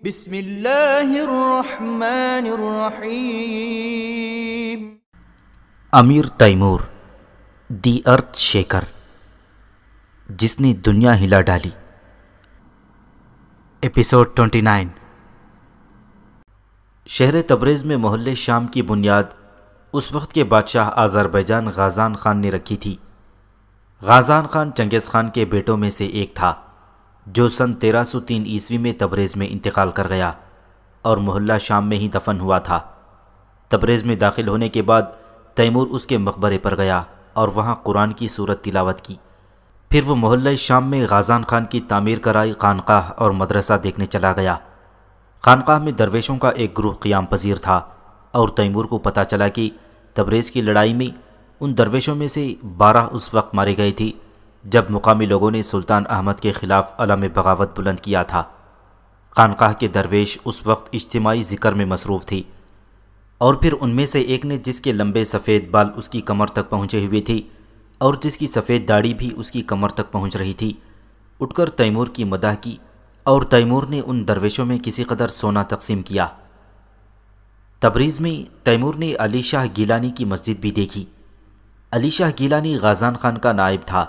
بسم اللہ الرحمن الرحیم۔ امیر تیمور، دی ارتھ شیکر، جس نے دنیا ہلا ڈالی۔ ایپیسوڈ 29۔ شہر تبریز میں محلِ شام کی بنیاد اس وقت کے بادشاہ آذربائیجان غازان خان نے رکھی تھی۔ غازان خان چنگیز خان کے بیٹوں میں سے ایک تھا، جو سن 1303 عیسوی میں تبریز میں انتقال کر گیا اور محلہ شام میں ہی دفن ہوا تھا۔ تبریز میں داخل ہونے کے بعد تیمور اس کے مقبرے پر گیا اور وہاں قرآن کی سورت تلاوت کی۔ پھر وہ محلہ شام میں غازان خان کی تعمیر کرائی خانقاہ اور مدرسہ دیکھنے چلا گیا۔ خانقاہ میں درویشوں کا ایک گروہ قیام پذیر تھا اور تیمور کو پتہ چلا کہ تبریز کی لڑائی میں ان درویشوں میں سے 12 اس وقت مارے گئے تھے جب مقامی لوگوں نے سلطان احمد کے خلاف علم بغاوت بلند کیا تھا۔ خانقاہ کے درویش اس وقت اجتماعی ذکر میں مصروف تھے، اور پھر ان میں سے ایک نے، جس کے لمبے سفید بال اس کی کمر تک پہنچے ہوئے تھے اور جس کی سفید داڑھی بھی اس کی کمر تک پہنچ رہی تھی، اٹھ کر تیمور کی مداح کی، اور تیمور نے ان درویشوں میں کسی قدر سونا تقسیم کیا۔ تبریز میں تیمور نے علی شاہ گیلانی کی مسجد بھی دیکھی۔ علی شاہ گیلانی غازان خان کا نائب تھا۔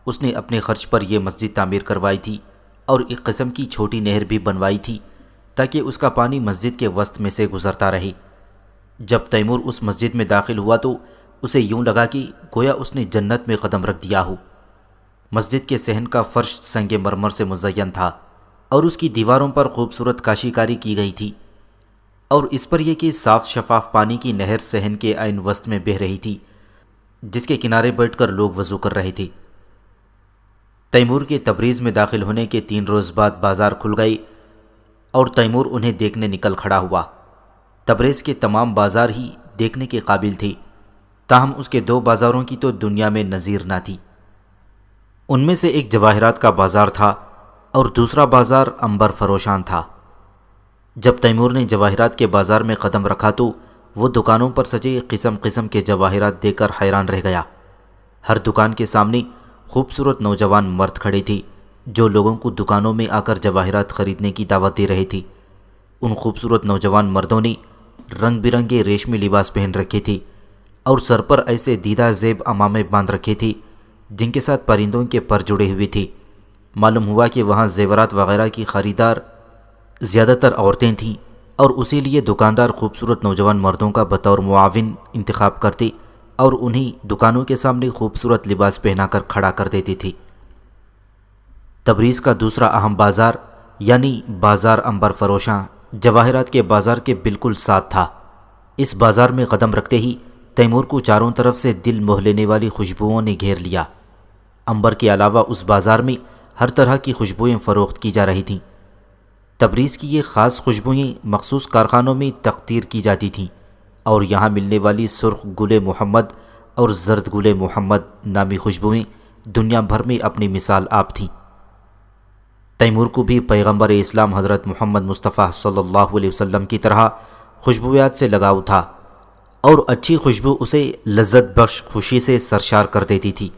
اس نے اپنے خرچ پر یہ مسجد تعمیر کروائی تھی اور ایک قسم کی چھوٹی نہر بھی بنوائی تھی تاکہ اس کا پانی مسجد کے وسط میں سے گزرتا رہے۔ جب تیمور اس مسجد میں داخل ہوا تو اسے یوں لگا کہ گویا اس نے جنت میں قدم رکھ دیا ہو۔ مسجد کے صحن کا فرش سنگ مرمر سے مزین تھا اور اس کی دیواروں پر خوبصورت کاشی کاری کی گئی تھی، اور اس پر یہ کہ صاف شفاف پانی کی نہر صحن کے عین وسط میں بہہ رہی تھی، جس کے کنارے بیٹھ کر لوگ وضو کر رہے تھے۔ تیمور کے تبریز میں داخل ہونے کے 3 روز بعد بازار کھل گئے اور تیمور انہیں دیکھنے نکل کھڑا ہوا۔ تبریز کے تمام بازار ہی دیکھنے کے قابل تھے، تاہم اس کے 2 بازاروں کی تو دنیا میں نظیر نہ تھی۔ ان میں سے ایک جواہرات کا بازار تھا اور دوسرا بازار عنبر فروشان تھا۔ جب تیمور نے جواہرات کے بازار میں قدم رکھا تو وہ دکانوں پر سجے قسم قسم کے جواہرات دیکھ کر حیران رہ گیا۔ ہر دکان کے سامنے خوبصورت نوجوان مرد کھڑے تھے جو لوگوں کو دکانوں میں آ کر جواہرات خریدنے کی دعوت دے رہے تھے۔ ان خوبصورت نوجوان مردوں نے رنگ برنگے ریشمی لباس پہن رکھے تھے اور سر پر ایسے دیدہ زیب عمامے باندھ رکھے تھے جن کے ساتھ پرندوں کے پر جڑے ہوئے تھے۔ معلوم ہوا کہ وہاں زیورات وغیرہ کی خریدار زیادہ تر عورتیں تھیں، اور اسی لیے دکاندار خوبصورت نوجوان مردوں کا بطور معاون انتخاب کرتے اور انہیں دکانوں کے سامنے خوبصورت لباس پہنا کر کھڑا کر دیتے تھے۔ تبریز کا دوسرا اہم بازار یعنی بازار عنبر فروشاں جواہرات کے بازار کے بالکل ساتھ تھا۔ اس بازار میں قدم رکھتے ہی تیمور کو چاروں طرف سے دل موہ لینے والی خوشبوؤں نے گھیر لیا۔ عنبر کے علاوہ اس بازار میں ہر طرح کی خوشبوئیں فروخت کی جا رہی تھیں۔ تبریز کی یہ خاص خوشبوئیں مخصوص کارخانوں میں تقطیر کی جاتی تھیں، اور یہاں ملنے والی سرخ گل محمد اور زرد گل محمد نامی خوشبوئیں دنیا بھر میں اپنی مثال آپ تھیں۔ تیمور کو بھی پیغمبر اسلام حضرت محمد مصطفیٰ صلی اللہ علیہ وسلم کی طرح خوشبویات سے لگاؤ تھا، اور اچھی خوشبو اسے لذت بخش خوشی سے سرشار کر دیتی تھی۔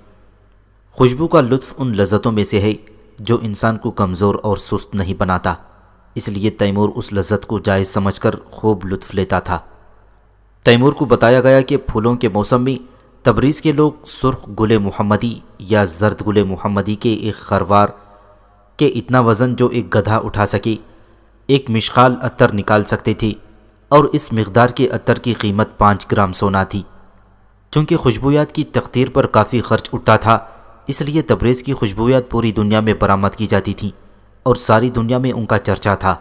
خوشبو کا لطف ان لذتوں میں سے ہے جو انسان کو کمزور اور سست نہیں بناتا، اس لیے تیمور اس لذت کو جائز سمجھ کر خوب لطف لیتا تھا۔ تیمور کو بتایا گیا کہ پھولوں کے موسم میں تبریز کے لوگ سرخ گل محمدی یا زرد گل محمدی کے ایک خروار کے اتنا وزن جو ایک گدھا اٹھا سکے، ایک مشخال عطر نکال سکتے تھے، اور اس مقدار کے عطر کی قیمت 5 گرام سونا تھی۔ چونکہ خوشبویات کی تقطیر پر کافی خرچ اٹھتا تھا، اس لیے تبریز کی خوشبویات پوری دنیا میں برآمد کی جاتی تھیں اور ساری دنیا میں ان کا چرچا تھا۔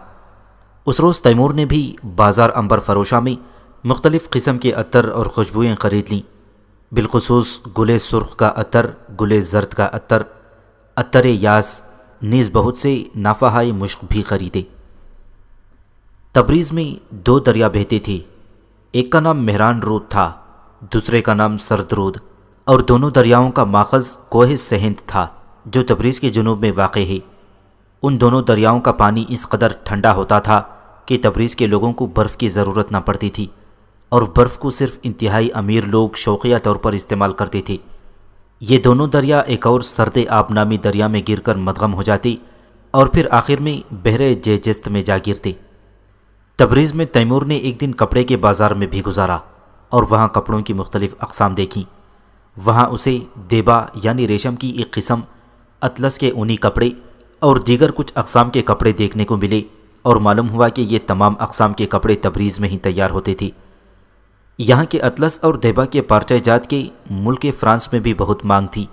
اس روز تیمور نے بھی بازار عنبر فروشاں میں مختلف قسم کے عطر اور خوشبوئیں خرید لیں، بالخصوص گل سرخ کا عطر، گل زرد کا عطر، عطر یاس، نیز بہت سے نافہائے مشک بھی خریدے۔ تبریز میں 2 دریا بہتے تھے، ایک کا نام مہران رود تھا، دوسرے کا نام سرد رود، اور دونوں دریاؤں کا ماخذ کوہ سہند تھا جو تبریز کے جنوب میں واقع ہے۔ ان دونوں دریاؤں کا پانی اس قدر ٹھنڈا ہوتا تھا کہ تبریز کے لوگوں کو برف کی ضرورت نہ پڑتی تھی، اور برف کو صرف انتہائی امیر لوگ شوقیہ طور پر استعمال کرتے تھے۔ یہ دونوں دریا ایک اور سرد آب نامی دریا میں گر کر مدغم ہو جاتے اور پھر آخر میں بحر جیجست میں جا گرتے۔ تبریز میں تیمور نے ایک دن کپڑے کے بازار میں بھی گزارا اور وہاں کپڑوں کی مختلف اقسام دیکھیں۔ وہاں اسے دیبا یعنی ریشم کی ایک قسم، اطلس کے اونی کپڑے اور دیگر کچھ اقسام کے کپڑے دیکھنے کو ملے، اور معلوم ہوا کہ یہ تمام اقسام کے کپڑے تبریز میں ہی تیار ہوتے تھے۔ یہاں کے اطلس اور دیبا کے پارچہ جات کے ملک فرانس میں بھی بہت مانگ تھی۔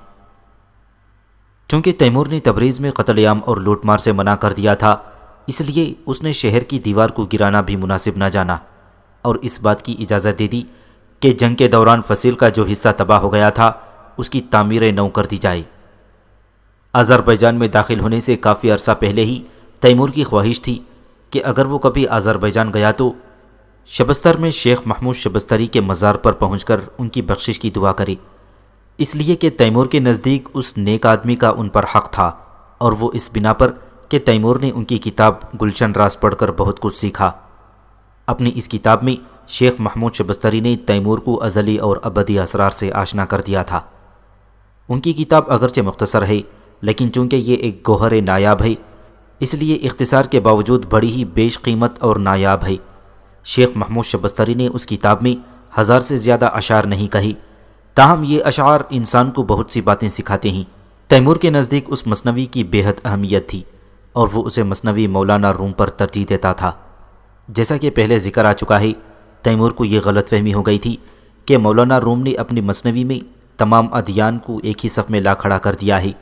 چونکہ تیمور نے تبریز میں قتل عام اور لوٹ مار سے منع کر دیا تھا، اس لیے اس نے شہر کی دیوار کو گرانا بھی مناسب نہ جانا اور اس بات کی اجازت دے دی کہ جنگ کے دوران فصیل کا جو حصہ تباہ ہو گیا تھا اس کی تعمیر نو کر دی جائے۔ آذربائیجان میں داخل ہونے سے کافی عرصہ پہلے ہی تیمور کی خواہش تھی کہ اگر وہ کبھی آذربائیجان گیا تو شبستر میں شیخ محمود شبستری کے مزار پر پہنچ کر ان کی بخشش کی دعا کرے، اس لیے کہ تیمور کے نزدیک اس نیک آدمی کا ان پر حق تھا، اور وہ اس بنا پر کہ تیمور نے ان کی کتاب گلشن راز پڑھ کر بہت کچھ سیکھا۔ اپنی اس کتاب میں شیخ محمود شبستری نے تیمور کو ازلی اور ابدی اسرار سے آشنا کر دیا تھا۔ ان کی کتاب اگرچہ مختصر ہے، لیکن چونکہ یہ ایک گوہر نایاب ہے، اس لیے اختصار کے باوجود بڑی ہی بیش قیمت اور نایاب ہے۔ شیخ محمود شبستری نے اس کتاب میں 1000 سے زیادہ اشعار نہیں کہی، تاہم یہ اشعار انسان کو بہت سی باتیں سکھاتے ہیں۔ تیمور کے نزدیک اس مثنوی کی بے حد اہمیت تھی اور وہ اسے مثنوی مولانا روم پر ترجیح دیتا تھا۔ جیسا کہ پہلے ذکر آ چکا ہے، تیمور کو یہ غلط فہمی ہو گئی تھی کہ مولانا روم نے اپنی مثنوی میں تمام ادیان کو ایک ہی صف میں لا کھڑا کر دیا ہے،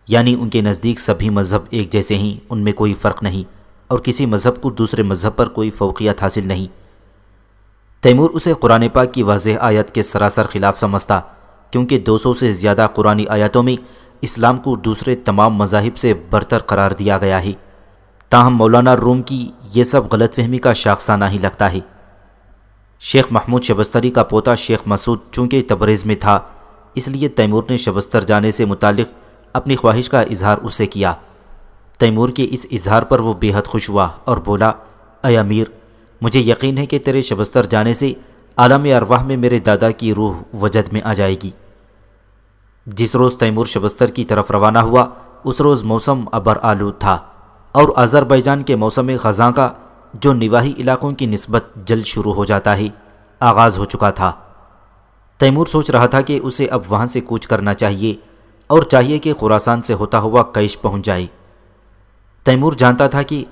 یعنی ان کے نزدیک سبھی مذہب ایک جیسے ہیں، ان میں کوئی فرق نہیں اور کسی مذہب کو دوسرے مذہب پر کوئی فوقیت حاصل نہیں۔ تیمور اسے قرآن پاک کی واضح آیت کے سراسر خلاف سمجھتا، کیونکہ 200 سے زیادہ قرآنی آیاتوں میں اسلام کو دوسرے تمام مذاہب سے برتر قرار دیا گیا ہے۔ تاہم مولانا روم کی یہ سب غلط فہمی کا شاخسانہ ہی لگتا ہے۔ شیخ محمود شبستری کا پوتا شیخ مسعود چونکہ تبریز میں تھا، اس لیے تیمور نے شبستر جانے سے متعلق اپنی خواہش کا اظہار اس سے کیا۔ تیمور کے اس اظہار پر وہ بے حد خوش ہوا اور بولا، اے امیر، مجھے یقین ہے کہ تیرے شبستر جانے سے عالم ارواح میں میرے دادا کی روح وجد میں آ جائے گی۔ جس روز تیمور شبستر کی طرف روانہ ہوا اس روز موسم ابر آلود تھا اور آذربائیجان کے موسم خزاں کا، جو نواحی علاقوں کی نسبت جلد شروع ہو جاتا ہے، آغاز ہو چکا تھا۔ تیمور سوچ رہا تھا کہ اسے اب وہاں سے کوچ کرنا چاہیے اور چاہیے کہ خراسان سے ہوتا ہوا کیش پہنچ جائے۔ تیمور جانتا تھا کہ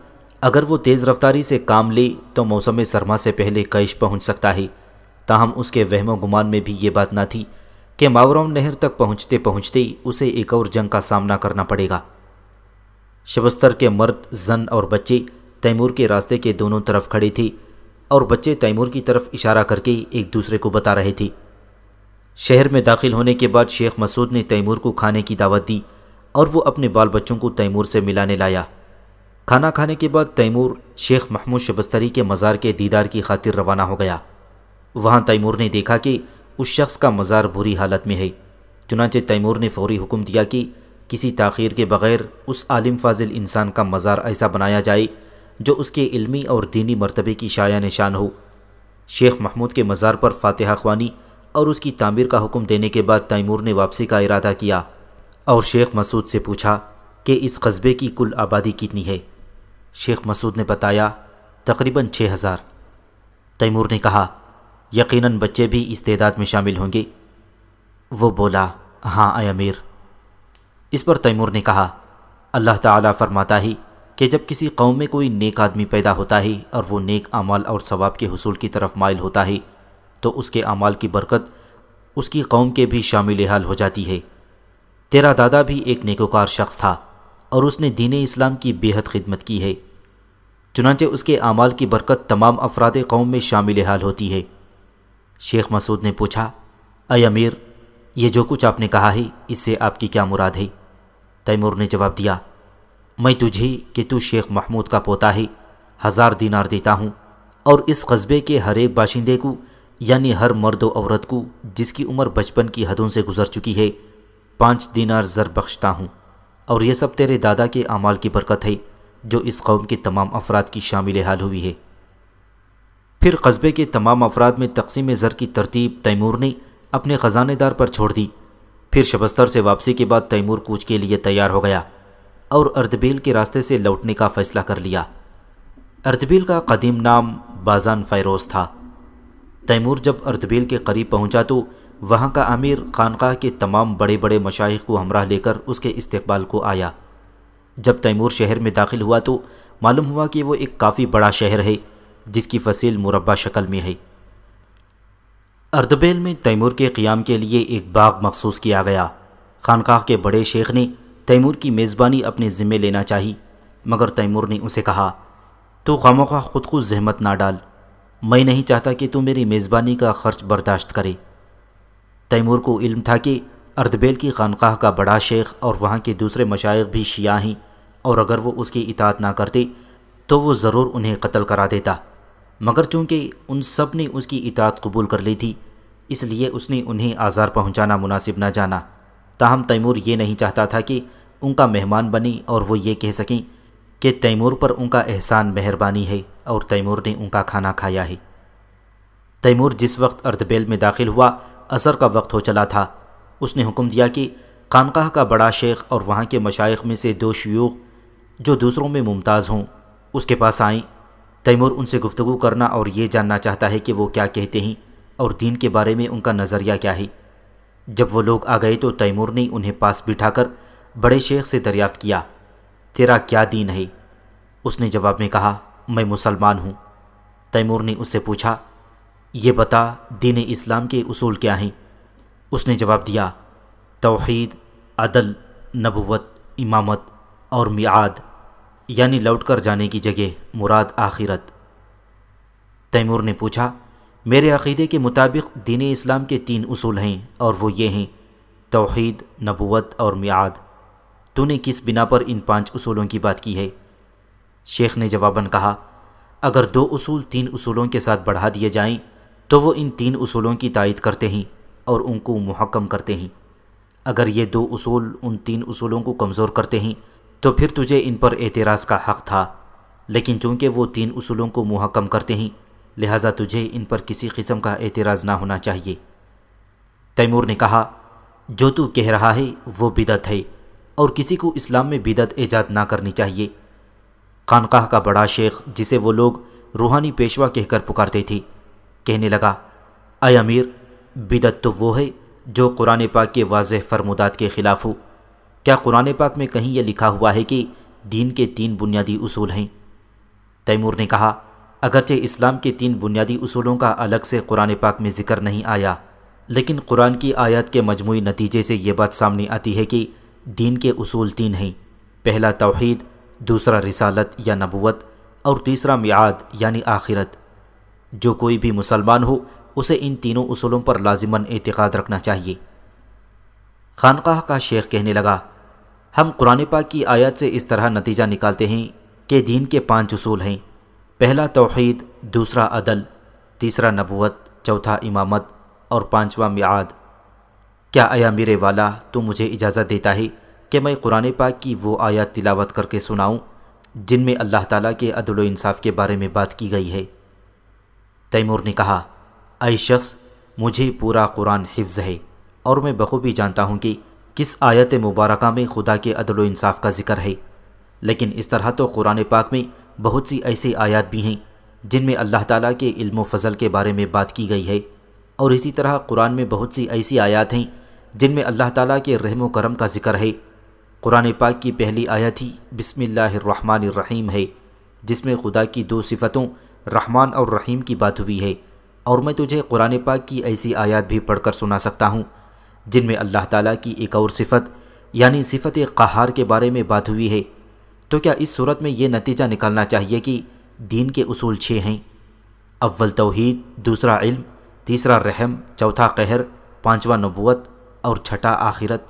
اگر وہ تیز رفتاری سے کام لے تو موسم سرما سے پہلے کیش پہنچ سکتا ہے، تاہم اس کے وہم و گمان میں بھی یہ بات نہ تھی کہ ماورون نہر تک پہنچتے پہنچتے اسے ایک اور جنگ کا سامنا کرنا پڑے گا۔ شبستر کے مرد، زن اور بچے تیمور کے راستے کے دونوں طرف کھڑے تھے اور بچے تیمور کی طرف اشارہ کر کے ایک دوسرے کو بتا رہے تھے۔ شہر میں داخل ہونے کے بعد شیخ مسعود نے تیمور کو کھانے کی دعوت دی اور وہ اپنے بال بچوں کو تیمور سے ملانے لایا۔ کھانا کھانے کے بعد تیمور شیخ محمود شبستری کے مزار کے دیدار کی خاطر روانہ ہو گیا۔ وہاں تیمور نے دیکھا کہ اس شخص کا مزار بری حالت میں ہے، چنانچہ تیمور نے فوری حکم دیا کہ کسی تاخیر کے بغیر اس عالم فاضل انسان کا مزار ایسا بنایا جائے جو اس کے علمی اور دینی مرتبے کی شایع نشان ہو۔ شیخ محمود کے مزار پر فاتحہ خوانی اور اس کی تعمیر کا حکم دینے کے بعد تیمور نے واپسی کا ارادہ کیا اور شیخ مسعود سے پوچھا کہ اس قصبے کی کل آبادی کتنی ہے۔ شیخ مسعود نے بتایا تقریباً 6000۔ تیمور نے کہا یقیناً بچے بھی اس تعداد میں شامل ہوں گے؟ وہ بولا ہاں اے امیر۔ اس پر تیمور نے کہا اللہ تعالیٰ فرماتا ہے کہ جب کسی قوم میں کوئی نیک آدمی پیدا ہوتا ہے اور وہ نیک اعمال اور ثواب کے حصول کی طرف مائل ہوتا ہے تو اس کے اعمال کی برکت اس کی قوم کے بھی شامل حال ہو جاتی ہے۔ تیرا دادا بھی ایک نیکوکار شخص تھا اور اس نے دین اسلام کی بے حد خدمت کی ہے، چنانچہ اس کے اعمال کی برکت تمام افراد قوم میں شامل حال ہوتی ہے۔ شیخ مسعود نے پوچھا اے امیر، یہ جو کچھ آپ نے کہا ہے اس سے آپ کی کیا مراد ہے؟ تیمور نے جواب دیا میں تجھے کہ تو شیخ محمود کا پوتا ہے 1000 دینار دیتا ہوں اور اس قصبے کے ہر ایک باشندے کو، یعنی ہر مرد و عورت کو جس کی عمر بچپن کی حدوں سے گزر چکی ہے 5 دینار زر بخشتا ہوں، اور یہ سب تیرے دادا کے اعمال کی برکت ہے جو اس قوم کے تمام افراد کی شامل حال ہوئی ہے۔ پھر قصبے کے تمام افراد میں تقسیم زر کی ترتیب تیمور نے اپنے خزانے دار پر چھوڑ دی۔ پھر شبستر سے واپسی کے بعد تیمور کوچ کے لیے تیار ہو گیا اور اردبیل کے راستے سے لوٹنے کا فیصلہ کر لیا۔ اردبیل کا قدیم نام بازان فیروز تھا۔ تیمور جب اردبیل کے قریب پہنچا تو وہاں کا امیر خانقاہ کے تمام بڑے بڑے مشائخ کو ہمراہ لے کر اس کے استقبال کو آیا۔ جب تیمور شہر میں داخل ہوا تو معلوم ہوا کہ وہ ایک کافی بڑا شہر ہے جس کی فصیل مربع شکل میں ہے۔ اردبیل میں تیمور کے قیام کے لیے ایک باغ مخصوص کیا گیا۔ خانقاہ کے بڑے شیخ نے تیمور کی میزبانی اپنے ذمے لینا چاہی، مگر تیمور نے اسے کہا، تو خواہ خود زحمت نہ ڈال، میں نہیں چاہتا کہ تو میری میزبانی کا خرچ برداشت کرے۔ تیمور کو علم تھا کہ اردبیل کی خانقاہ کا بڑا شیخ اور وہاں کے دوسرے مشائخ بھی شیعہ ہیں، اور اگر وہ اس کی اطاعت نہ کرتے تو وہ ضرور انہیں قتل کرا دیتا، مگر چونکہ ان سب نے اس کی اطاعت قبول کر لی تھی اس لیے اس نے انہیں آزار پہنچانا مناسب نہ جانا۔ تاہم تیمور یہ نہیں چاہتا تھا کہ ان کا مہمان بنیں اور وہ یہ کہہ سکیں کہ تیمور پر ان کا احسان مہربانی ہے اور تیمور نے ان کا کھانا کھایا ہے۔ تیمور جس وقت اردبیل میں داخل ہوا عصر کا وقت ہو چلا تھا۔ اس نے حکم دیا کہ خانقاہ کا بڑا شیخ اور وہاں کے مشائخ میں سے 2 شیوخ جو دوسروں میں ممتاز ہوں اس کے پاس آئیں۔ تیمور ان سے گفتگو کرنا اور یہ جاننا چاہتا ہے کہ وہ کیا کہتے ہیں اور دین کے بارے میں ان کا نظریہ کیا ہے۔ جب وہ لوگ آ گئے تو تیمور نے انہیں پاس بٹھا کر بڑے شیخ سے دریافت کیا، تیرا کیا دین ہے؟ اس نے جواب میں کہا، میں مسلمان ہوں۔ تیمور نے اس سے پوچھا، یہ بتا دین اسلام کے اصول کیا ہیں؟ اس نے جواب دیا، توحید، عدل، نبوت، امامت اور میعاد، یعنی لوٹ کر جانے کی جگہ، مراد آخرت۔ تیمور نے پوچھا، میرے عقیدے کے مطابق دین اسلام کے 3 اصول ہیں اور وہ یہ ہیں توحید، نبوت اور میعاد۔ تو نے کس بنا پر ان 5 اصولوں کی بات کی ہے؟ شیخ نے جواباً کہا، اگر 2 اصول 3 اصولوں کے ساتھ بڑھا دیے جائیں تو وہ ان 3 اصولوں کی تائید کرتے ہیں اور ان کو محکم کرتے ہیں۔ اگر یہ 2 اصول ان 3 اصولوں کو کمزور کرتے ہیں تو پھر تجھے ان پر اعتراض کا حق تھا، لیکن چونکہ وہ 3 اصولوں کو محکم کرتے ہیں لہٰذا تجھے ان پر کسی قسم کا اعتراض نہ ہونا چاہیے۔ تیمور نے کہا، جو تو کہہ رہا ہے وہ بدعت ہے اور کسی کو اسلام میں بدعت ایجاد نہ کرنی چاہیے۔ خانقاہ کا بڑا شیخ جسے وہ لوگ روحانی پیشوا کہہ کر پکارتے تھے کہنے لگا، اے امیر، بدعت تو وہ ہے جو قرآن پاک کے واضح فرمودات کے خلاف ہو۔ کیا قرآن پاک میں کہیں یہ لکھا ہوا ہے کہ دین کے 3 بنیادی اصول ہیں؟ تیمور نے کہا، اگرچہ اسلام کے 3 بنیادی اصولوں کا الگ سے قرآن پاک میں ذکر نہیں آیا، لیکن قرآن کی آیات کے مجموعی نتیجے سے یہ بات سامنے آتی ہے کہ دین کے اصول 3 ہیں، پہلا توحید، دوسرا رسالت یا نبوت اور تیسرا میعاد یعنی آخرت۔ جو کوئی بھی مسلمان ہو اسے ان تینوں اصولوں پر لازماً اعتقاد رکھنا چاہیے۔ خانقاہ کا شیخ کہنے لگا، ہم قرآن پاک کی آیات سے اس طرح نتیجہ نکالتے ہیں کہ دین کے 5 اصول ہیں، پہلا توحید، دوسرا عدل، تیسرا نبوت، چوتھا امامت اور 5واں میعاد۔ کیا اے امیر والا تو مجھے اجازت دیتا ہے کہ میں قرآن پاک کی وہ آیات تلاوت کر کے سناؤں جن میں اللہ تعالیٰ کے عدل و انصاف کے بارے میں بات کی گئی ہے؟ تیمور نے کہا، اے شخص، مجھے پورا قرآن حفظ ہے اور میں بخوبی جانتا ہوں کہ کس آیت مبارکہ میں خدا کے عدل و انصاف کا ذکر ہے، لیکن اس طرح تو قرآن پاک میں بہت سی ایسی آیات بھی ہیں جن میں اللہ تعالیٰ کے علم و فضل کے بارے میں بات کی گئی ہے، اور اسی طرح قرآن میں بہت سی ایسی آیات ہیں جن میں اللہ تعالیٰ کے رحم و کرم کا ذکر ہے۔ قرآن پاک کی پہلی آیت ہی بسم اللہ الرحمن الرحیم ہے، جس میں خدا کی 2 صفتوں رحمان اور رحیم کی بات ہوئی ہے، اور میں تجھے قرآن پاک کی ایسی آیات بھی پڑھ کر سنا سکتا ہوں جن میں اللہ تعالیٰ کی ایک اور صفت یعنی صفت قہار کے بارے میں بات ہوئی ہے۔ تو کیا اس صورت میں یہ نتیجہ نکالنا چاہیے کہ دین کے اصول 6 ہیں، اول توحید، دوسرا علم، تیسرا رحم، چوتھا قہر، 5واں نبوت اور 6واں آخرت؟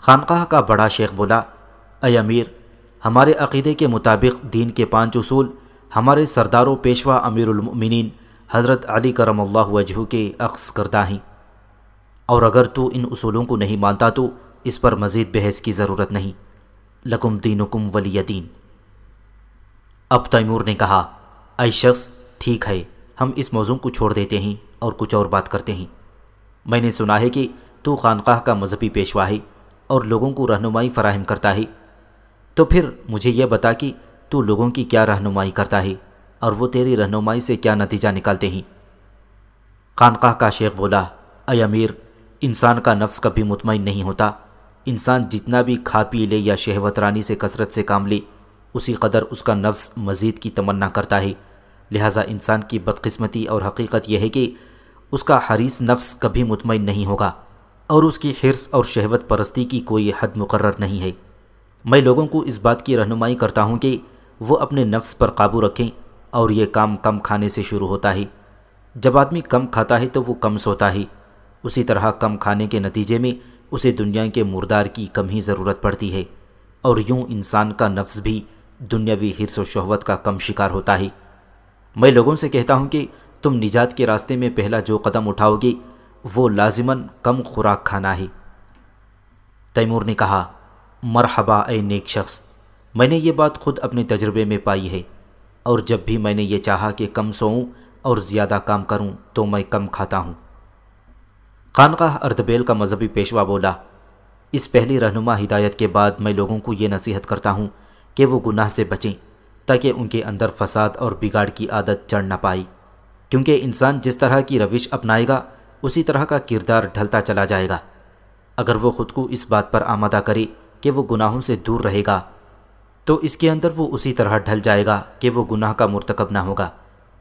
خانقاہ کا بڑا شیخ بولا، اے امیر، ہمارے عقیدے کے مطابق دین کے 5 اصول ہمارے سردار و پیشوا امیر المؤمنین حضرت علی کرم اللہ وجہہ کے اخذ کردہ ہیں، اور اگر تو ان اصولوں کو نہیں مانتا تو اس پر مزید بحث کی ضرورت نہیں، لکم دینکم ولی دین۔ اب تیمور نے کہا، اے شخص، ٹھیک ہے، ہم اس موضوع کو چھوڑ دیتے ہیں اور کچھ اور بات کرتے ہیں۔ میں نے سنا ہے کہ تو خانقاہ کا مذہبی پیشوا ہے اور لوگوں کو رہنمائی فراہم کرتا ہے، تو پھر مجھے یہ بتا کہ تو لوگوں کی کیا رہنمائی کرتا ہے اور وہ تیری رہنمائی سے کیا نتیجہ نکالتے ہیں؟ خانقاہ کا شیخ بولا، اے امیر، انسان کا نفس کبھی مطمئن نہیں ہوتا۔ انسان جتنا بھی کھا پی لے یا شہوت رانی سے کثرت سے کام لے، اسی قدر اس کا نفس مزید کی تمنا کرتا ہے۔ لہٰذا انسان کی بدقسمتی اور حقیقت یہ ہے کہ اس کا حریص نفس کبھی مطمئن نہیں ہوگا اور اس کی حرص اور شہوت پرستی کی کوئی حد مقرر نہیں ہے۔ میں لوگوں کو اس بات کی رہنمائی کرتا ہوں کہ وہ اپنے نفس پر قابو رکھیں، اور یہ کام کم کھانے سے شروع ہوتا ہے۔ جب آدمی کم کھاتا ہے تو وہ کم سوتا ہے، اسی طرح کم کھانے کے نتیجے میں اسے دنیا کے مردار کی کم ہی ضرورت پڑتی ہے، اور یوں انسان کا نفس بھی دنیاوی حرص و شہوت کا کم شکار ہوتا ہے۔ میں لوگوں سے کہتا ہوں کہ تم نجات کے راستے میں پہلا جو قدم اٹھاؤ گے وہ لازماً کم خوراک کھانا ہے۔ تیمور نے کہا، مرحبا اے نیک شخص، میں نے یہ بات خود اپنے تجربے میں پائی ہے، اور جب بھی میں نے یہ چاہا کہ کم سوؤں اور زیادہ کام کروں تو میں کم کھاتا ہوں۔ خانقاہ اردبیل کا مذہبی پیشوا بولا، اس پہلی رہنما ہدایت کے بعد میں لوگوں کو یہ نصیحت کرتا ہوں کہ وہ گناہ سے بچیں تاکہ ان کے اندر فساد اور بگاڑ کی عادت چڑھ نہ پائے، کیونکہ انسان جس طرح کی روش اپنائے گا اسی طرح کا کردار ڈھلتا چلا جائے گا۔ اگر وہ خود کو اس بات پر آمادہ کرے کہ وہ گناہوں سے دور رہے گا تو اس کے اندر وہ اسی طرح ڈھل جائے گا کہ وہ گناہ کا مرتکب نہ ہوگا۔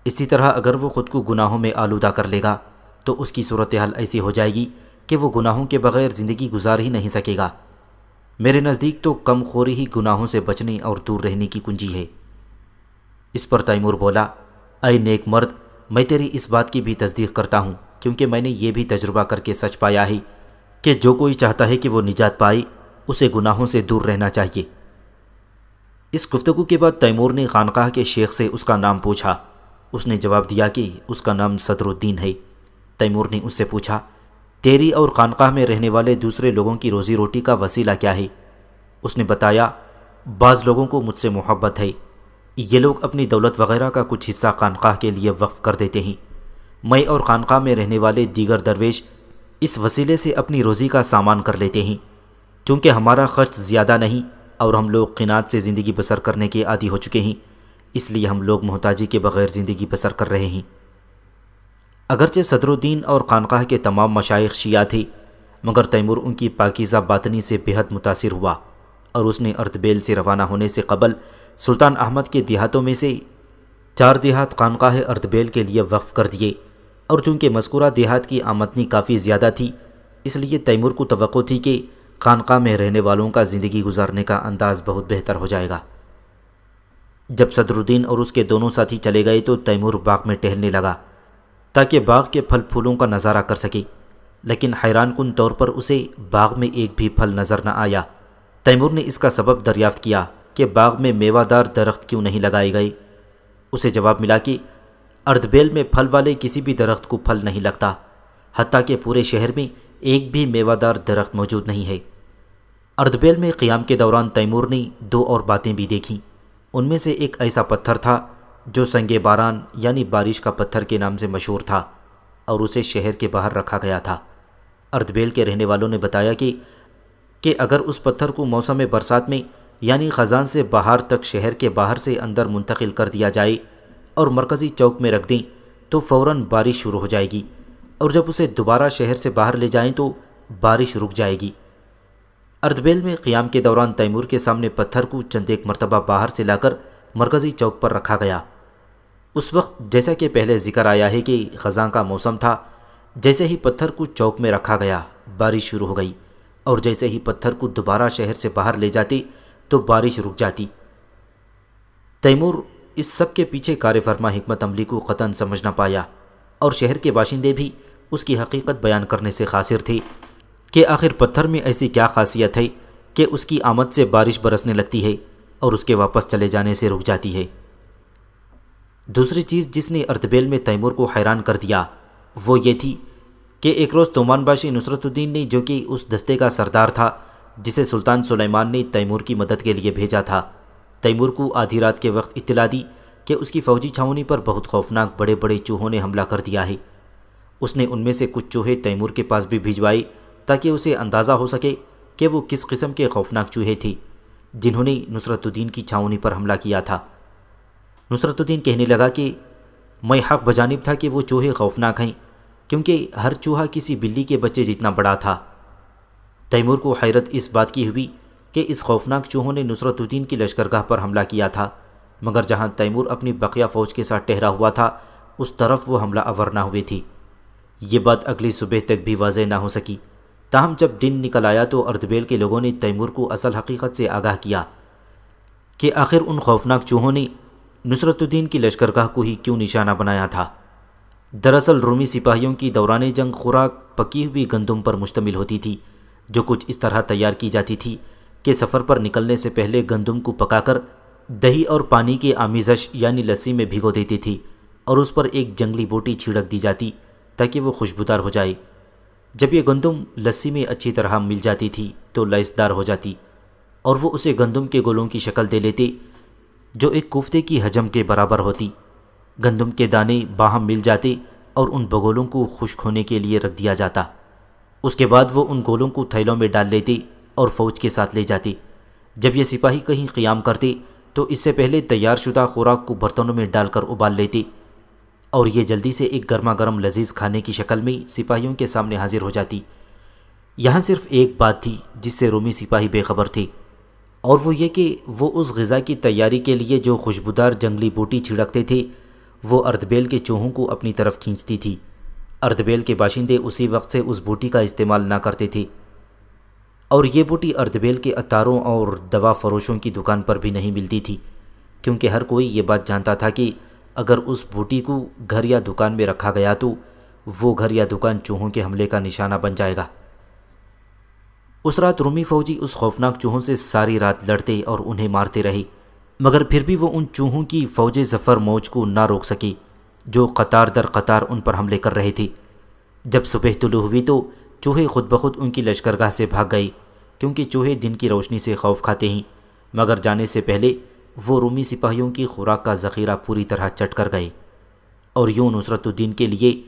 اسی طرح اگر وہ خود کو گناہوں میں آلودہ کر لے گا تو اس کی صورتحال ایسی ہو جائے گی کہ وہ گناہوں کے بغیر زندگی گزار ہی نہیں سکے گا۔ میرے نزدیک تو کم خوری ہی گناہوں سے بچنے اور دور رہنے کی کنجی ہے۔ اس پر تیمور بولا، اے نیک مرد، میں تیری اس بات کی بھی تصدیق کرتا ہوں، کیونکہ میں نے یہ بھی تجربہ کر کے سچ پایا ہے کہ جو کوئی چاہتا ہے کہ وہ نجات پائے اسے گناہوں سے دور رہنا چاہیے۔ اس گفتگو کے بعد تیمور نے خانقاہ کے شیخ سے اس کا نام پوچھا۔ اس نے جواب دیا کہ اس کا نام صدر الدین ہے۔ تیمور نے اس سے پوچھا، تیری اور خانقاہ میں رہنے والے دوسرے لوگوں کی روزی روٹی کا وسیلہ کیا ہے؟ اس نے بتایا، بعض لوگوں کو مجھ سے محبت ہے، یہ لوگ اپنی دولت وغیرہ کا کچھ حصہ خانقاہ کے لیے وقف کر دیتے ہیں۔ میں اور خانقاہ میں رہنے والے دیگر درویش اس وسیلے سے اپنی روزی کا سامان کر لیتے ہیں۔ چونکہ ہمارا خرچ زیادہ نہیں اور ہم لوگ قناعت سے زندگی بسر کرنے کے عادی ہو چکے ہیں، اس لیے ہم لوگ محتاجی کے بغیر زندگی بسر کر رہے ہیں۔ اگرچہ صدر الدین اور خانقاہ کے تمام مشائخ شیعہ تھے، مگر تیمور ان کی پاکیزہ باطنی سے بہت متاثر ہوا، اور اس نے اردبیل سے روانہ ہونے سے قبل سلطان احمد کے دیہاتوں میں سے 4 دیہات خانقاہ اردبیل کے لیے وقف کر دیے، اور چونکہ مذکورہ دیہات کی آمدنی کافی زیادہ تھی، اس لیے تیمور کو توقع تھی کہ خانقاہ میں رہنے والوں کا زندگی گزارنے کا انداز بہت بہتر ہو جائے گا۔ جب صدر الدین اور اس کے دونوں ساتھی چلے گئے تو تیمور باغ میں ٹہلنے لگا تاکہ باغ کے پھل پھولوں کا نظارہ کر سکے، لیکن حیران کن طور پر اسے باغ میں ایک بھی پھل نظر نہ آیا۔ تیمور نے اس کا سبب دریافت کیا کہ باغ میں میوہ دار درخت کیوں نہیں لگائے گئے۔ اسے جواب ملا کہ اردبیل میں پھل والے کسی بھی درخت کو پھل نہیں لگتا، حتیٰ کہ پورے شہر میں ایک بھی میوہ دار درخت موجود نہیں ہے۔ اردبیل میں قیام کے دوران تیمور نے 2 اور باتیں بھی دیکھیں۔ ان میں سے ایک ایسا پتھر تھا جو سنگ باران یعنی بارش کا پتھر کے نام سے مشہور تھا، اور اسے شہر کے باہر رکھا گیا تھا۔ اردبیل کے رہنے والوں نے بتایا کہ اگر اس پتھر کو موسم برسات میں یعنی خزان سے بہار تک شہر کے باہر سے اندر منتقل کر دیا جائے اور مرکزی چوک میں رکھ دیں تو فوراً بارش شروع ہو جائے گی، اور جب اسے دوبارہ شہر سے باہر لے جائیں تو بارش رک جائے گی۔ اردبیل میں قیام کے دوران تیمور کے سامنے پتھر کو چند ایک مرتبہ باہر سے لا کر مرکزی چوک پر رکھا گیا۔ اس وقت جیسا کہ پہلے ذکر آیا ہے کہ خزاں کا موسم تھا، جیسے ہی پتھر کو چوک میں رکھا گیا بارش شروع ہو گئی، اور جیسے ہی پتھر کو دوبارہ شہر سے باہر لے جاتے تو بارش رک جاتی۔ تیمور اس سب کے پیچھے کار فرما حکمت عملی کو قطعاً سمجھ نہ پایا، اور شہر کے باشندے بھی اس کی حقیقت بیان کرنے سے قاصر تھے کہ آخر پتھر میں ایسی کیا خاصیت ہے کہ اس کی آمد سے بارش برسنے لگتی ہے اور اس کے واپس چلے جانے سے رک جاتی ہے۔ دوسری چیز جس نے اردبیل میں تیمور کو حیران کر دیا وہ یہ تھی کہ ایک روز تومان باشی نصرت الدین نے، جو کہ اس دستے کا سردار تھا جسے سلطان سلیمان نے تیمور کی مدد کے لیے بھیجا تھا، تیمور کو آدھی رات کے وقت اطلاع دی کہ اس کی فوجی چھاؤنی پر بہت خوفناک بڑے بڑے چوہوں نے حملہ کر دیا ہے۔ اس نے ان میں سے کچھ چوہے تیمور کے پاس بھی بھیجوائے تاکہ اسے اندازہ ہو سکے کہ وہ کس قسم کے خوفناک چوہے تھے، جنہوں نے نصرت الدین کی چھاؤنی پر حملہ کیا تھا۔ نصرت الدین کہنے لگا کہ میں حق بجانب تھا کہ وہ چوہے خوفناک ہیں، کیونکہ ہر چوہا کسی بلی کے بچے جتنا بڑا تھا۔ تیمور کو حیرت اس بات کی ہوئی کہ اس خوفناک چوہوں نے نصرت الدین کی لشکرگاہ پر حملہ کیا تھا، مگر جہاں تیمور اپنی بقیہ فوج کے ساتھ ٹہرا ہوا تھا اس طرف وہ حملہ آور نہ ہوئے تھی۔ یہ بات اگلی صبح تک بھی واضح نہ ہو سکی، تاہم جب دن نکل آیا تو اردبیل کے لوگوں نے تیمور کو اصل حقیقت سے آگاہ کیا کہ آخر ان خوفناک چوہوں نے نصرت الدین کی لشکرگاہ کو ہی کیوں نشانہ بنایا تھا۔ دراصل رومی سپاہیوں کی دوران جنگ خوراک پکی ہوئی گندم پر مشتمل ہوتی تھی، جو کچھ اس طرح تیار کی جاتی تھی کہ سفر پر نکلنے سے پہلے گندم کو پکا کر دہی اور پانی کے آمیزش یعنی لسی میں بھگو دیتی تھی اور اس پر ایک جنگلی بوٹی چھڑک دی جاتی تاکہ وہ خوشبودار ہو جائے۔ جب یہ گندم لسی میں اچھی طرح مل جاتی تھی تو لذیذدار ہو جاتی اور وہ اسے گندم کے گولوں کی شکل دے لیتے جو ایک کوفتے کی حجم کے برابر ہوتی۔ گندم کے دانے باہم مل جاتے اور ان بگولوں کو خشک ہونے کے لیے رکھ دیا جاتا۔ اس کے بعد وہ ان گولوں کو تھیلوں میں ڈال لیتے اور فوج کے ساتھ لے جاتے۔ جب یہ سپاہی کہیں قیام کرتے تو اس سے پہلے تیار شدہ خوراک کو برتنوں میں ڈال کر ابال لیتے اور یہ جلدی سے ایک گرما گرم لذیذ کھانے کی شکل میں سپاہیوں کے سامنے حاضر ہو جاتی۔ یہاں صرف ایک بات تھی جس سے رومی سپاہی بے خبر تھے، اور وہ یہ کہ وہ اس غذا کی تیاری کے لیے جو خوشبودار جنگلی بوٹی چھڑکتے تھے وہ اردبیل کے چوہوں کو اپنی طرف کھینچتی تھی۔ اردبیل کے باشندے اسی وقت سے اس بوٹی کا استعمال نہ کرتے تھے، اور یہ بوٹی اردبیل کے عطاروں اور دوا فروشوں کی دکان پر بھی نہیں ملتی تھی، کیونکہ ہر کوئی یہ بات جانتا تھا کہ اگر اس بوٹی کو گھر یا دکان میں رکھا گیا تو وہ گھر یا دکان چوہوں کے حملے کا نشانہ بن جائے گا۔ اس رات رومی فوجی اس خوفناک چوہوں سے ساری رات لڑتے اور انہیں مارتے رہے، مگر پھر بھی وہ ان چوہوں کی فوج ظفر موج کو نہ روک سکے جو قطار در قطار ان پر حملے کر رہے تھے۔ جب صبح طلوع ہوئی تو چوہے خود بخود ان کی لشکرگاہ سے بھاگ گئے، کیونکہ چوہے دن کی روشنی سے خوف کھاتے ہیں، مگر جانے سے پہلے وہ رومی سپاہیوں کی خوراک کا ذخیرہ پوری طرح چٹ کر گئے، اور یوں نصرت الدین کے لیے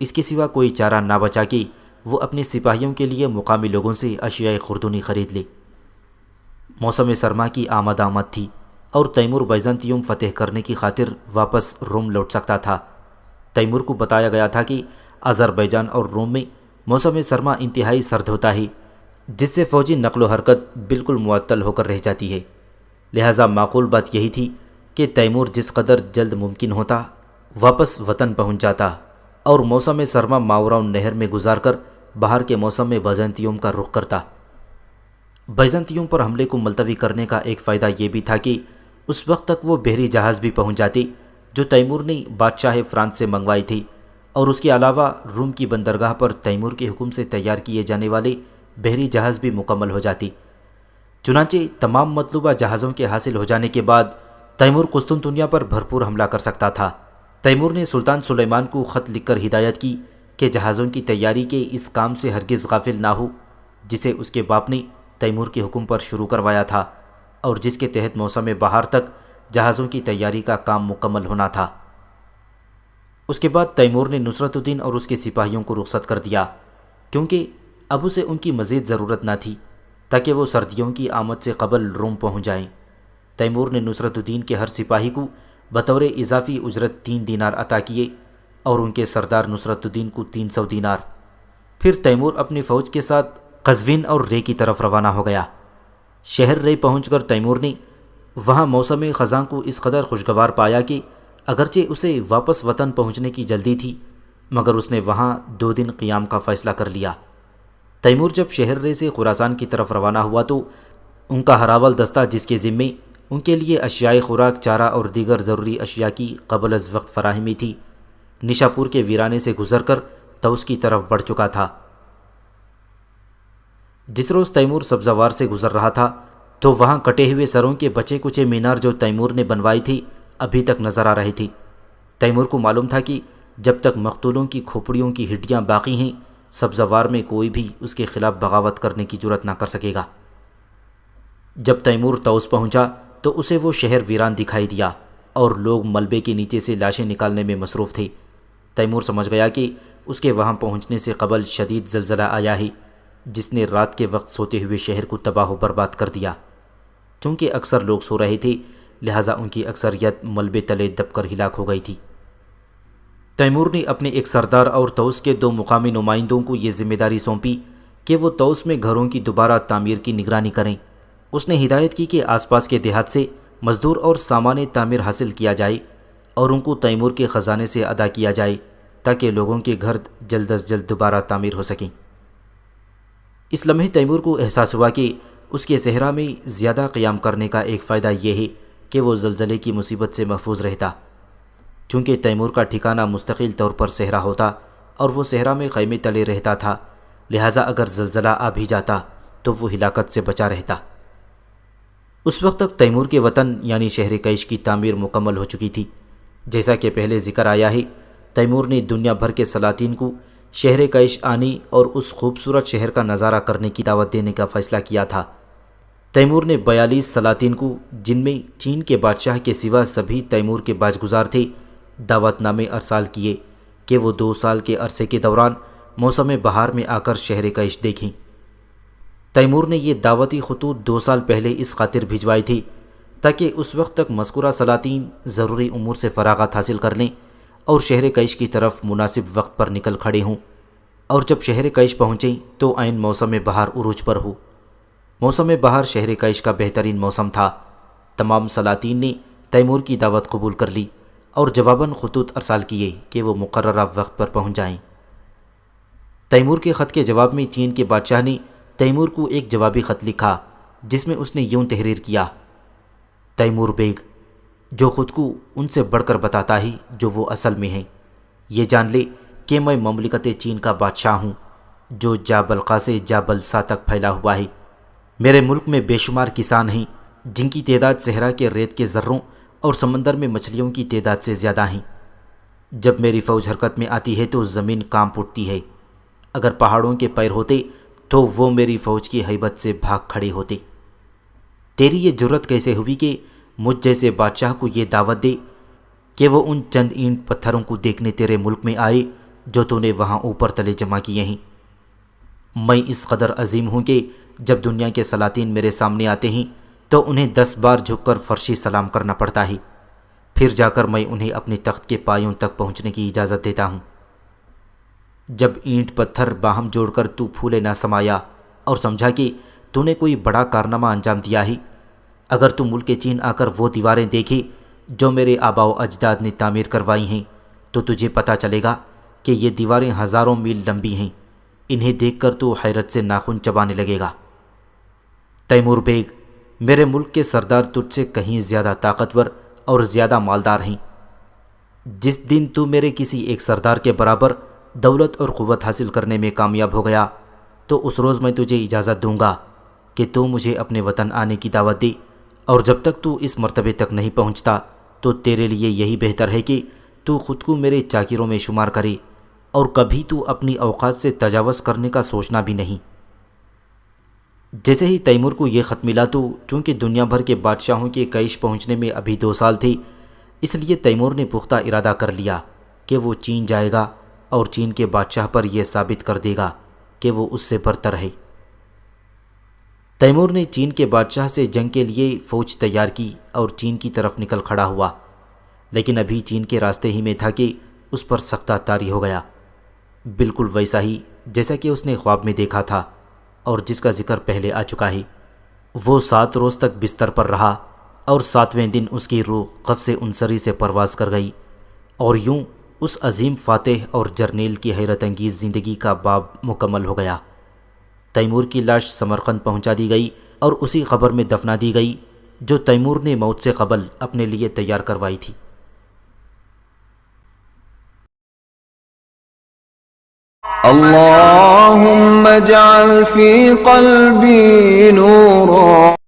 اس کے سوا کوئی چارہ نہ بچا کہ وہ اپنے سپاہیوں کے لیے مقامی لوگوں سے اشیاء خوردنی خرید لے۔ موسم سرما کی آمد تھی اور تیمور بیزنطیوم فتح کرنے کی خاطر واپس روم لوٹ سکتا تھا۔ تیمور کو بتایا گیا تھا کہ آذربائیجان اور روم میں موسم سرما انتہائی سرد ہوتا ہے، جس سے فوجی نقل و حرکت بالکل معطل ہو کر رہ جاتی ہے، لہٰذا معقول بات یہی تھی کہ تیمور جس قدر جلد ممکن ہوتا واپس وطن پہنچ جاتا اور موسم سرما ماوراء النہر میں گزار کر باہر کے موسم میں بیزنطیوم کا رخ کرتا۔ بیزنطیوم پر حملے کو ملتوی کرنے کا ایک فائدہ یہ بھی تھا کہ اس وقت تک وہ بحری جہاز بھی پہنچ جاتے جو تیمور نے بادشاہ فرانس سے منگوائے تھے، اور اس کے علاوہ روم کی بندرگاہ پر تیمور کے حکم سے تیار کیے جانے والے بحری جہاز بھی مکمل ہو جاتی۔ چنانچہ تمام مطلوبہ جہازوں کے حاصل ہو جانے کے بعد تیمور قسطنطنیہ پر بھرپور حملہ کر سکتا تھا۔ تیمور نے سلطان سلیمان کو خط لکھ کر ہدایت کی کہ جہازوں کی تیاری کے اس کام سے ہرگز غافل نہ ہو جسے اس کے باپ نے تیمور کے حکم پر شروع کروایا تھا اور جس کے تحت موسم بہار تک جہازوں کی تیاری کا کام مکمل ہونا تھا۔ اس کے بعد تیمور نے نصرت الدین اور اس کے سپاہیوں کو رخصت کر دیا، کیونکہ اب اسے ان کی مزید ضرورت نہ تھی تاکہ وہ سردیوں کی آمد سے قبل روم پہنچ جائیں۔ تیمور نے نصرت الدین کے ہر سپاہی کو بطور اضافی اجرت 3 دینار عطا کیے اور ان کے سردار نصرت الدین کو 300 دینار۔ پھر تیمور اپنی فوج کے ساتھ قزوین اور رے کی طرف روانہ ہو گیا۔ شہر رے پہنچ کر تیمور نے وہاں موسم خزاں کو اس قدر خوشگوار پایا کہ اگرچہ اسے واپس وطن پہنچنے کی جلدی تھی مگر اس نے وہاں 2 دن قیام کا فیصلہ کر لیا۔ تیمور جب شہر رے سے خراسان کی طرف روانہ ہوا تو ان کا ہراول دستہ جس کے ذمے ان کے لیے اشیاء خوراک، چارہ اور دیگر ضروری اشیاء کی قبل از وقت فراہمی تھی، نشاپور کے ویرانے سے گزر کر طوس کی طرف بڑھ چکا تھا۔ جس روز تیمور سبزوار سے گزر رہا تھا تو وہاں کٹے ہوئے سروں کے بچے کچے مینار جو تیمور نے بنوائی تھی ابھی تک نظر آ رہی تھی۔ تیمور کو معلوم تھا کہ جب تک مقتولوں کی کھوپڑیوں کی ہڈیاں باقی ہیں سبزوار میں کوئی بھی اس کے خلاف بغاوت کرنے کی جرات نہ کر سکے گا۔ جب تیمور طوس پہنچا تو اسے وہ شہر ویران دکھائی دیا اور لوگ ملبے کے نیچے سے لاشیں نکالنے میں مصروف تھے۔ تیمور سمجھ گیا کہ اس کے وہاں پہنچنے سے قبل شدید زلزلہ آیا ہے جس نے رات کے وقت سوتے ہوئے شہر کو تباہ و برباد کر دیا۔ چونکہ اکثر لوگ سو رہے تھے لہٰذا ان کی اکثریت ملبے تلے دب کر ہلاک ہو گئی تھی۔ تیمور نے اپنے ایک سردار اور طوس کے 2 مقامی نمائندوں کو یہ ذمہ داری سونپی کہ وہ طوس میں گھروں کی دوبارہ تعمیر کی نگرانی کریں۔ اس نے ہدایت کی کہ آس پاس کے دیہات سے مزدور اور سامان تعمیر حاصل کیا جائے اور ان کو تیمور کے خزانے سے ادا کیا جائے تاکہ لوگوں کے گھر جلد از جلد دوبارہ تعمیر ہو سکیں۔ اس لمحے تیمور کو احساس ہوا کہ اس کے صحرا میں زیادہ قیام کرنے کا ایک فائدہ یہ ہے کہ وہ زلزلے کی مصیبت سے محفوظ رہتا۔ چونکہ تیمور کا ٹھکانہ مستقل طور پر صحرا ہوتا اور وہ صحرا میں خیمے تلے رہتا تھا، لہٰذا اگر زلزلہ آ بھی جاتا تو وہ ہلاکت سے بچا رہتا۔ اس وقت تک تیمور کے وطن یعنی شہر کیش کی تعمیر مکمل ہو چکی تھی۔ جیسا کہ پہلے ذکر آیا ہے، تیمور نے دنیا بھر کے سلاطین کو شہر کیش آنے اور اس خوبصورت شہر کا نظارہ کرنے کی دعوت دینے کا فیصلہ کیا تھا۔ تیمور نے 42 سلاطین کو، جن میں چین کے بادشاہ کے سوا سبھی تیمور کے باجگزار تھے، دعوت نامے ارسال کیے کہ وہ 2 سال کے عرصے کے دوران موسم بہار میں آ کر شہر کیش دیکھیں۔ تیمور نے یہ دعوتی خطوط 2 سال پہلے اس خاطر بھجوائے تھے تاکہ اس وقت تک مذکورہ سلاطین ضروری امور سے فراغت حاصل کر لیں اور شہر کیش کی طرف مناسب وقت پر نکل کھڑے ہوں، اور جب شہر کیش پہنچیں تو عین موسم بہار عروج پر ہو۔ موسم بہار شہر کیش کا بہترین موسم تھا۔ تمام سلاطین نے تیمور کی دعوت قبول کر لی اور جواباً خطوط ارسال کیے کہ وہ مقررہ وقت پر پہنچ جائیں۔ تیمور کے خط کے جواب میں چین کے بادشاہ نے تیمور کو ایک جوابی خط لکھا جس میں اس نے یوں تحریر کیا: تیمور بیگ، جو خود کو ان سے بڑھ کر بتاتا ہے جو وہ اصل میں ہیں، یہ جان لے کہ میں مملکت چین کا بادشاہ ہوں جو جابلقا سے جابلسا تک پھیلا ہوا ہے۔ میرے ملک میں بے شمار کسان ہیں جن کی تعداد صحرا کے ریت کے ذروں اور سمندر میں مچھلیوں کی تعداد سے زیادہ ہیں۔ جب میری فوج حرکت میں آتی ہے تو زمین کانپ اٹھتی ہے۔ اگر پہاڑوں کے پیر ہوتے تو وہ میری فوج کی ہیبت سے بھاگ کھڑے ہوتے۔ تیری یہ جرت کیسے ہوئی کہ مجھ جیسے بادشاہ کو یہ دعوت دے کہ وہ ان چند اینٹ پتھروں کو دیکھنے تیرے ملک میں آئے جو تو نے وہاں اوپر تلے جمع کیے ہیں؟ میں اس قدر عظیم ہوں کہ جب دنیا کے سلاطین میرے سامنے آتے ہیں تو انہیں 10 بار جھک کر فرشی سلام کرنا پڑتا ہے، پھر جا کر میں انہیں اپنے تخت کے پایوں تک پہنچنے کی اجازت دیتا ہوں۔ جب اینٹ پتھر باہم جوڑ کر تو پھولے نہ سمایا اور سمجھا کہ تو نے کوئی بڑا کارنامہ انجام دیا ہے، اگر تو ملک چین آ کر وہ دیواریں دیکھے جو میرے آبا و اجداد نے تعمیر کروائی ہیں تو تجھے پتہ چلے گا کہ یہ دیواریں ہزاروں میل لمبی ہیں۔ انہیں دیکھ کر تو حیرت سے ناخن چبانے لگے گا۔ تیمور بیگ، میرے ملک کے سردار تجھ سے کہیں زیادہ طاقتور اور زیادہ مالدار ہیں۔ جس دن تو میرے کسی ایک سردار کے برابر دولت اور قوت حاصل کرنے میں کامیاب ہو گیا تو اس روز میں تجھے اجازت دوں گا کہ تو مجھے اپنے وطن آنے کی دعوت دے، اور جب تک تو اس مرتبے تک نہیں پہنچتا تو تیرے لیے یہی بہتر ہے کہ تو خود کو میرے چاکروں میں شمار کرے اور کبھی تو اپنی اوقات سے تجاوز کرنے کا سوچنا بھی نہیں۔ جیسے ہی تیمور کو یہ خط ملا تو چونکہ دنیا بھر کے بادشاہوں کے کیش پہنچنے میں ابھی 2 سال تھے، اس لیے تیمور نے پختہ ارادہ کر لیا کہ وہ چین جائے گا اور چین کے بادشاہ پر یہ ثابت کر دے گا کہ وہ اس سے برتر ہے۔ تیمور نے چین کے بادشاہ سے جنگ کے لیے فوج تیار کی اور چین کی طرف نکل کھڑا ہوا، لیکن ابھی چین کے راستے ہی میں تھا کہ اس پر سختہ طاری ہو گیا، بالکل ویسا ہی جیسا کہ اس نے خواب میں دیکھا تھا اور جس کا ذکر پہلے آ چکا ہے۔ وہ 7 روز تک بستر پر رہا اور 7ویں دن اس کی روح قفس عنصری سے پرواز کر گئی، اور یوں اس عظیم فاتح اور جرنیل کی حیرت انگیز زندگی کا باب مکمل ہو گیا۔ تیمور کی لاش سمرقند پہنچا دی گئی اور اسی قبر میں دفنا دی گئی جو تیمور نے موت سے قبل اپنے لیے تیار کروائی تھی۔ اللهم اجعل في قلبي نورا